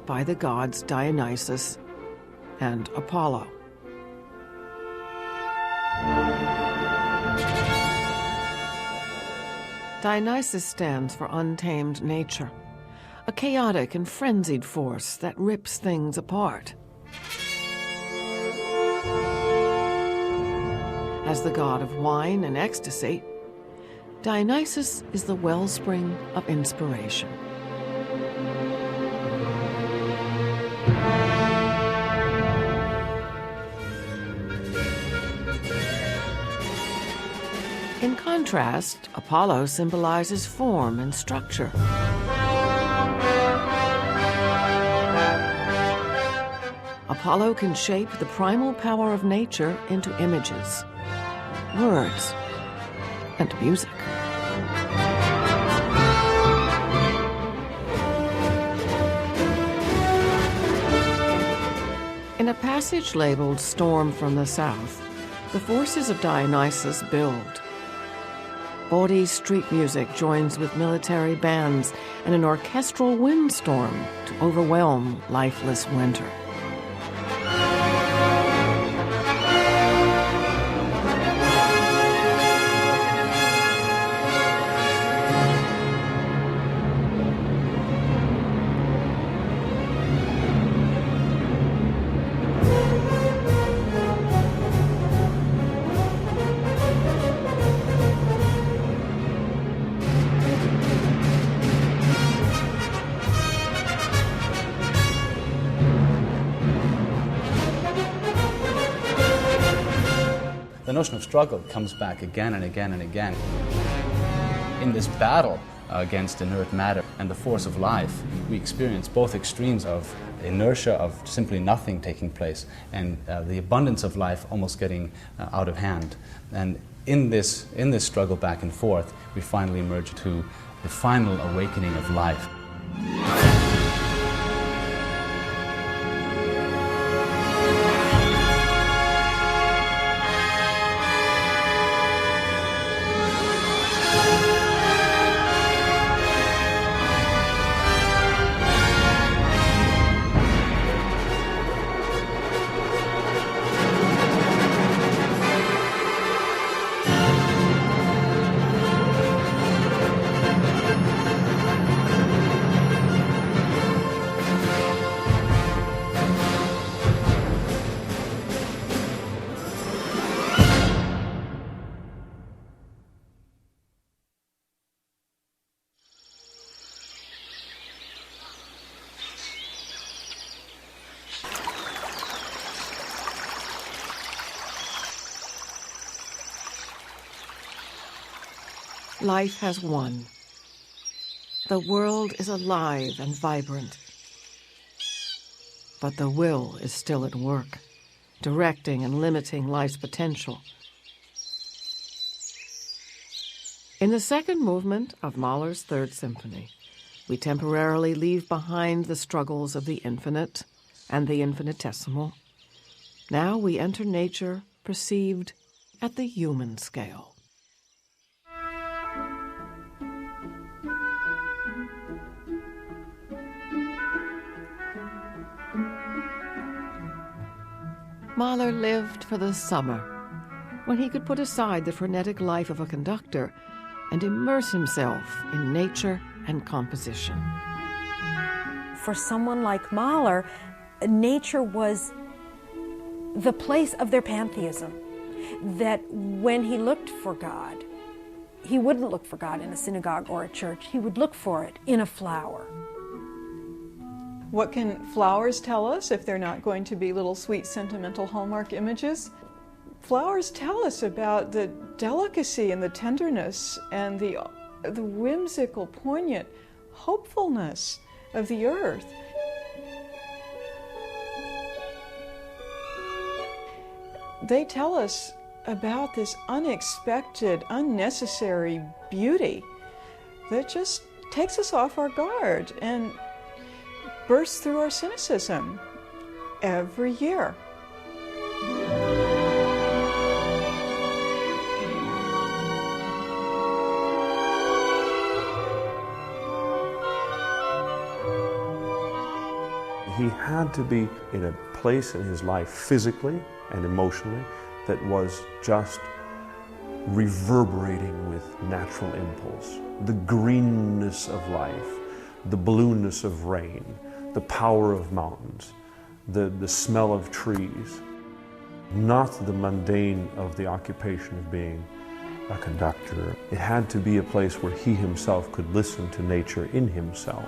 by the gods Dionysus and Apollo. Dionysus stands for untamed nature, a chaotic and frenzied force that rips things apart. As the god of wine and ecstasy, Dionysus is the wellspring of inspiration. In contrast, Apollo symbolizes form and structure. Apollo can shape the primal power of nature into images, words, and music. In a passage labeled Storm from the South, the forces of Dionysus build. Bawdy street music joins with military bands and an orchestral windstorm to overwhelm lifeless winter. The notion of struggle comes back again and again and again. In this battle against inert matter and the force of life, we experience both extremes of inertia, of simply nothing taking place, and the abundance of life almost getting out of hand. And in this struggle back and forth, we finally emerge to the final awakening of life. Life has won. The world is alive and vibrant. But the will is still at work, directing and limiting life's potential. In the second movement of Mahler's Third Symphony, we temporarily leave behind the struggles of the infinite and the infinitesimal. Now we enter nature perceived at the human scale. Mahler lived for the summer, when he could put aside the frenetic life of a conductor and immerse himself in nature and composition. For someone like Mahler, nature was the place of their pantheism, that when he looked for God, he wouldn't look for God in a synagogue or a church. He would look for it in a flower. What can flowers tell us if they're not going to be little sweet sentimental Hallmark images? Flowers tell us about the delicacy and the tenderness and the whimsical, poignant hopefulness of the earth. They tell us about this unexpected, unnecessary beauty that just takes us off our guard and bursts through our cynicism every year. He had to be in a place in his life, physically and emotionally, that was just reverberating with natural impulse. The greenness of life, the blueness of rain, the power of mountains, the smell of trees. Not the mundane of the occupation of being a conductor. It had to be a place where he himself could listen to nature in himself.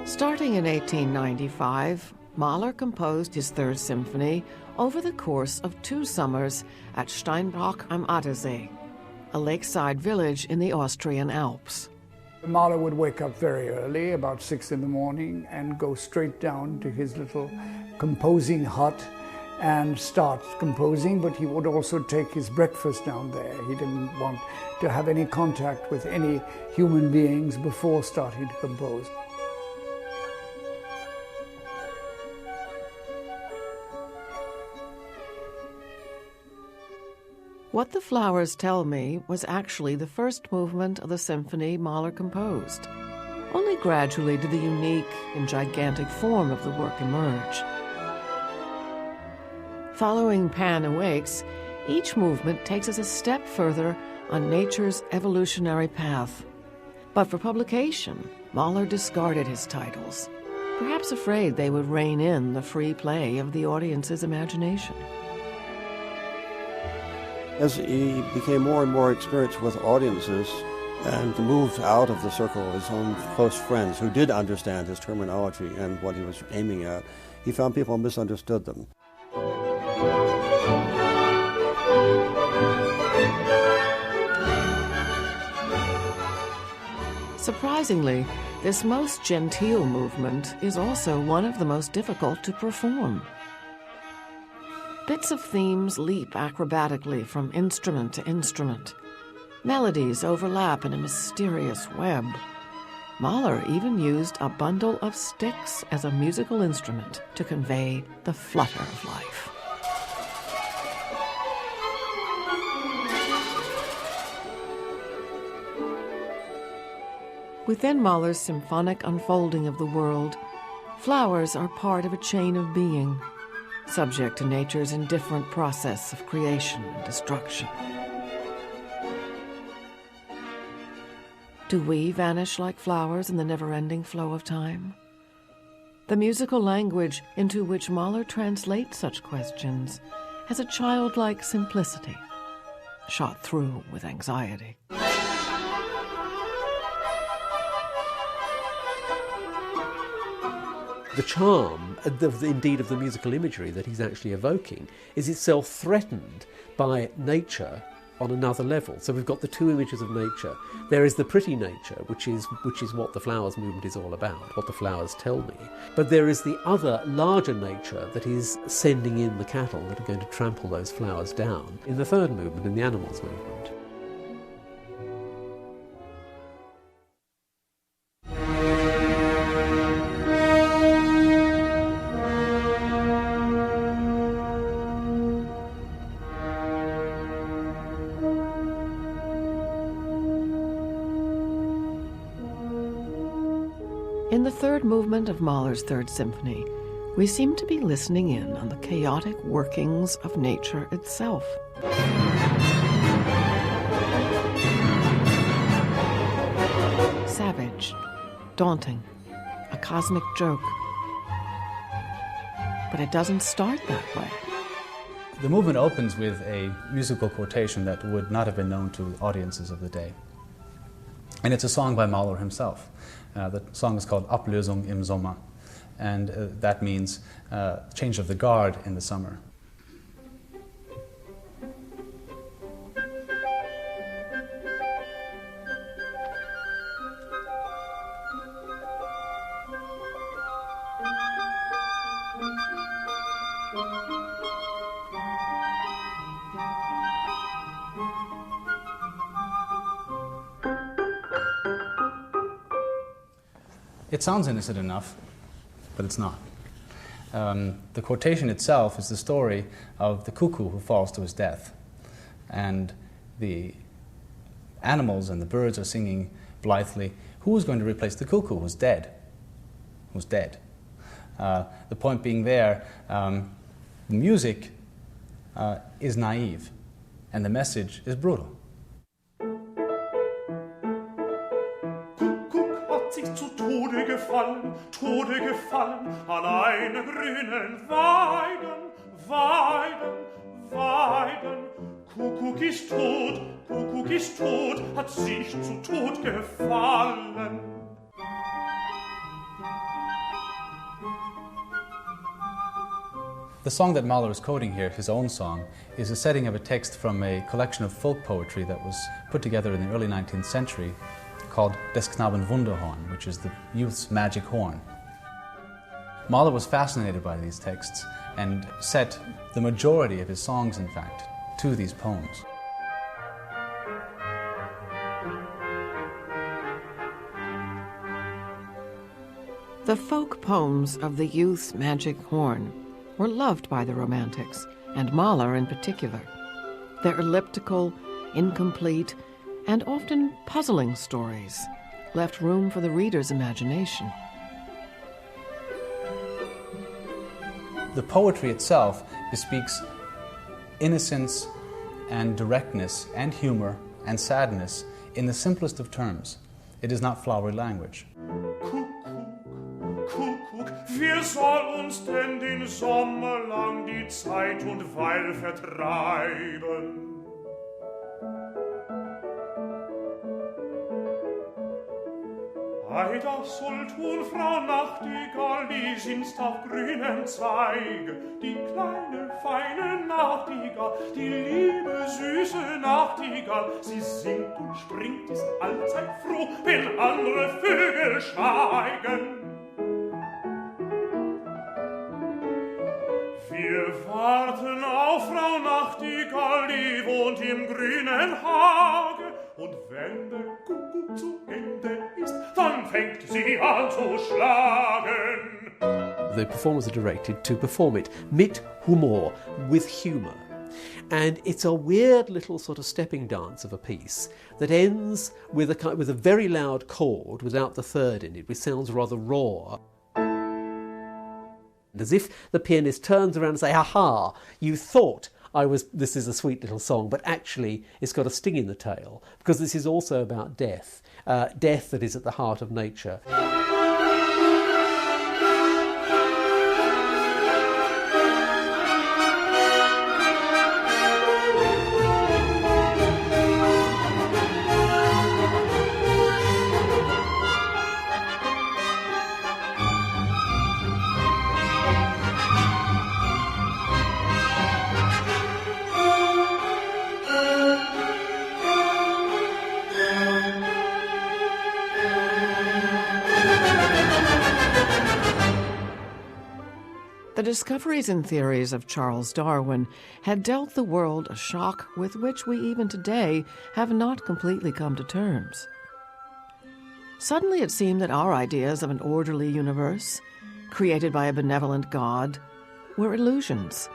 Starting in 1895, Mahler composed his Third Symphony over the course of 2 summers at Steinbach am Attersee, a lakeside village in the Austrian Alps. Mahler would wake up very early, about 6 in the morning, and go straight down to his little composing hut and start composing, but he would also take his breakfast down there. He didn't want to have any contact with any human beings before starting to compose. What the Flowers Tell Me was actually the first movement of the symphony Mahler composed. Only gradually did the unique and gigantic form of the work emerge. Following Pan Awakes, each movement takes us a step further on nature's evolutionary path. But for publication, Mahler discarded his titles, perhaps afraid they would rein in the free play of the audience's imagination. As he became more and more experienced with audiences and moved out of the circle of his own close friends who did understand his terminology and what he was aiming at, he found people misunderstood them. Surprisingly, this most genteel movement is also one of the most difficult to perform. Bits of themes leap acrobatically from instrument to instrument. Melodies overlap in a mysterious web. Mahler even used a bundle of sticks as a musical instrument to convey the flutter of life. Within Mahler's symphonic unfolding of the world, flowers are part of a chain of being, subject to nature's indifferent process of creation and destruction. Do we vanish like flowers in the never-ending flow of time? The musical language into which Mahler translates such questions has a childlike simplicity, shot through with anxiety. The charm, indeed, of the musical imagery that he's actually evoking is itself threatened by nature on another level. So we've got the 2 images of nature. There is the pretty nature, which is what the flowers movement is all about, what the flowers tell me. But there is the other, larger nature that is sending in the cattle that are going to trample those flowers down in the third movement, in the animals movement. In the third movement of Mahler's Third Symphony, we seem to be listening in on the chaotic workings of nature itself. Savage, daunting, a cosmic joke. But it doesn't start that way. The movement opens with a musical quotation that would not have been known to audiences of the day. And it's a song by Mahler himself. The song is called Ablösung im Sommer, and that means change of the guard in the summer. It sounds innocent enough, but it's not. The quotation itself is the story of the cuckoo who falls to his death. And the animals and the birds are singing blithely, who's going to replace the cuckoo who's dead? Who's dead? The point being there, the music is naive, and the message is brutal. Kuckuck hat sich zu Tode gefallen, an einer grünen Weiden, Weiden. Kuckuck ist tot, hat sich zu Tod gefallen. The song that Mahler is quoting here, his own song, is a setting of a text from a collection of folk poetry that was put together in the early 19th century called Des Knaben Wunderhorn, which is the youth's magic horn. Mahler was fascinated by these texts and set the majority of his songs, in fact, to these poems. The folk poems of the youth's magic horn were loved by the Romantics, and Mahler in particular. Their elliptical, incomplete, and often puzzling stories left room for the reader's imagination. The poetry itself bespeaks innocence and directness and humor and sadness in the simplest of terms. It is not flowery language. Kuckuck, wer soll uns denn den Sommer lang die Zeit und Weil vertreiben? Ei, das soll tun, Frau Nachtigall, die singst auf grünen Zweige. Die kleine, feine Nachtigall, die liebe, süße Nachtigall. Sie singt und springt, ist allzeit froh, wenn andere Vögel schweigen. Wir warten auf Frau Nachtigall, die wohnt im grünen Hage. Und wenn der Kuckuck zu Ende ist, dann fängt sie an zu schlagen. The performers are directed to perform it mit Humor, with humour. And it's a weird little sort of stepping dance of a piece that ends with a very loud chord without the third in it, which sounds rather raw. And as if the pianist turns around and says, "Ha-ha, you thought this is a sweet little song, but actually it's got a sting in the tail, because this is also about death, death that is at the heart of nature." The discoveries and theories of Charles Darwin had dealt the world a shock with which we even today have not completely come to terms. Suddenly it seemed that our ideas of an orderly universe, created by a benevolent God, were illusions.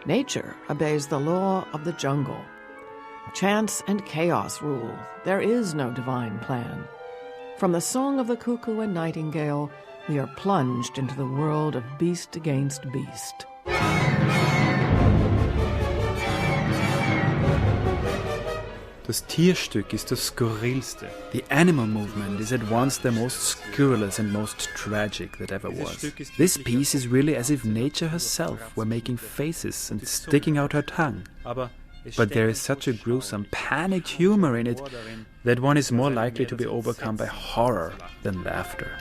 Nature obeys the law of the jungle. Chance and chaos rule. There is no divine plan. From the song of the cuckoo and nightingale, we are plunged into the world of beast against beast. Das Tierstück ist das Skurrilste. The animal movement is at once the most scurrilous and most tragic that ever was. This piece is really as if nature herself were making faces and sticking out her tongue. But there is such a gruesome, panicked humor in it that one is more likely to be overcome by horror than laughter.